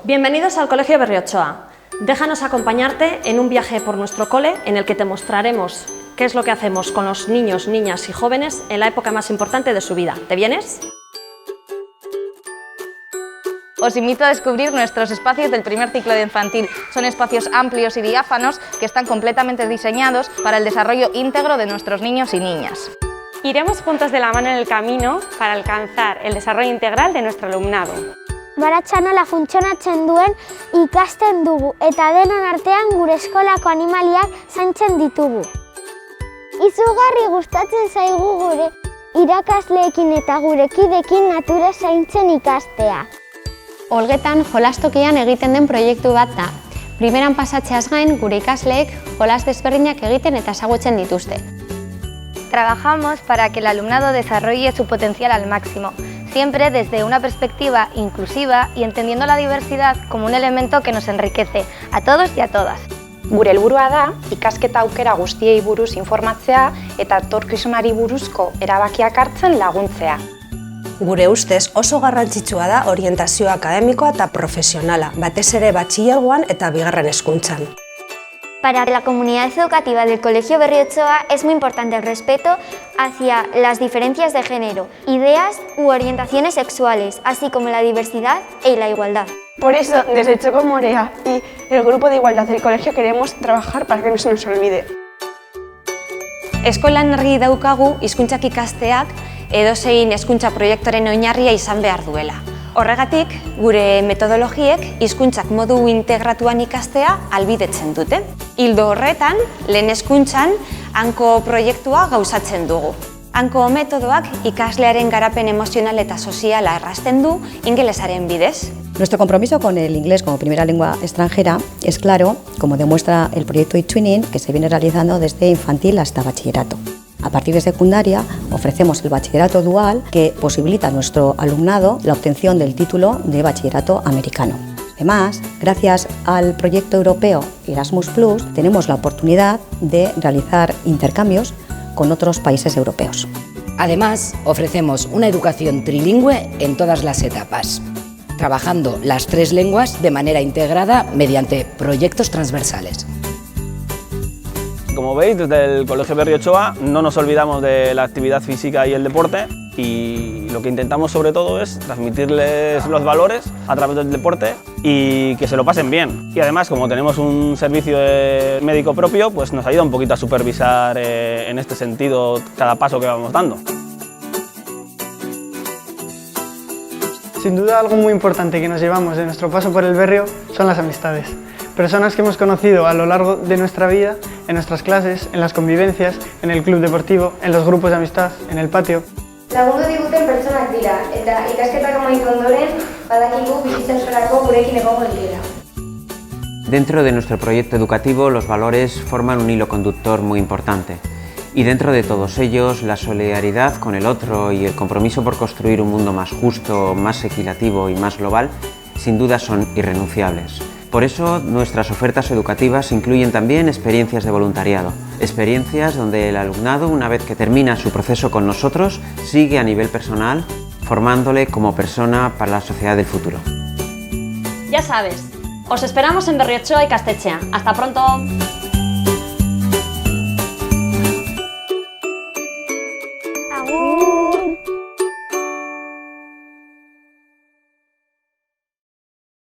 Bienvenidos al Colegio Berriochoa. Déjanos acompañarte en un viaje por nuestro cole en el que te mostraremos qué es lo que hacemos con los niños, niñas y jóvenes en la época más importante de su vida. ¿Te vienes? Os invito a descubrir nuestros espacios del primer ciclo de infantil. Son espacios amplios y diáfanos que están completamente diseñados para el desarrollo íntegro de nuestros niños y niñas. Iremos juntos de la mano en el camino para alcanzar el desarrollo integral de nuestro alumnado. Baratza nola funtzionatzen duen ikasten dugu eta denon artean gure eskolako animaliak zaintzen ditugu. Izugarri gustatzen zaigu gure irakasleekin eta gure kideekin natura zaintzen ikastea. Olgetan jolastokian egiten den proiektu bat da. Primeran pasatzeaz gain gure ikasleek jolas desberdinak egiten eta ezagutzen dituzte. Trabajamos para que el alumnado desarrolle su potencial al máximo, siempre desde una perspectiva inclusiva y entendiendo la diversidad como un elemento que nos enriquece a todos y a todas. Gure helburua da ikasketa aukera guztiei buruz informatzea eta etorkizunari buruzko erabakiak hartzen laguntzea. Gure ustez oso garrantzitsua da orientazio akademikoa eta profesionala, batez ere batxilergoan eta bigarren hezkuntzan. Para la comunidad educativa del Colegio Berriochoa es muy importante el respeto hacia las diferencias de género, ideas u orientaciones sexuales, así como la diversidad y la igualdad. Por eso, desde Choco Morea y el Grupo de Igualdad del Colegio queremos trabajar para que no se nos olvide. Eskolan argi daukagu hizkuntzak ikasteak edozein hezkuntza proiektuaren oinarria izan behar duela. Horregatik, gure metodologiek hizkuntzak modu integratuan ikastea ahalbidetzen dute. Ildo horretan, lehen hezkuntzan hanko proiektua gauzatzen dugu. Hanko metodoak ikaslearen garapen emozional eta soziala errazten du ingelesaren bidez. Nuestro compromiso con el inglés como primera lengua extranjera es claro, como demuestra el proyecto eTwinning, que se viene realizando desde infantil hasta bachillerato. A partir de secundaria ofrecemos el bachillerato dual que posibilita a nuestro alumnado la obtención del título de bachillerato americano. Además, gracias al proyecto europeo Erasmus+, tenemos la oportunidad de realizar intercambios con otros países europeos. Además, ofrecemos una educación trilingüe en todas las etapas, trabajando las 3 lenguas de manera integrada mediante proyectos transversales. Como veis, desde el Colegio Berriochoa no nos olvidamos de la actividad física y el deporte y lo que intentamos sobre todo es transmitirles los valores a través del deporte y que se lo pasen bien. Y además, como tenemos un servicio médico propio, pues nos ayuda un poquito a supervisar en este sentido cada paso que vamos dando. Sin duda, algo muy importante que nos llevamos de nuestro paso por el Berrio son las amistades. Personas que hemos conocido a lo largo de nuestra vida, en nuestras clases, en las convivencias, en el club deportivo, en los grupos de amistad, en el patio. Lagundu diguten pertsonak dira, eta ikasketak amaitu ondoren, badakigu bizitzarako gurekin egongo direla. Dentro de nuestro proyecto educativo, los valores forman un hilo conductor muy importante. Y dentro de todos ellos, la solidaridad con el otro y el compromiso por construir un mundo más justo, más equitativo y más global, sin duda son irrenunciables. Por eso, nuestras ofertas educativas incluyen también experiencias de voluntariado. Experiencias donde el alumnado, una vez que termina su proceso con nosotros, sigue a nivel personal, formándole como persona para la sociedad del futuro. Ya sabes, os esperamos en Berriochoa y Castetxea. ¡Hasta pronto!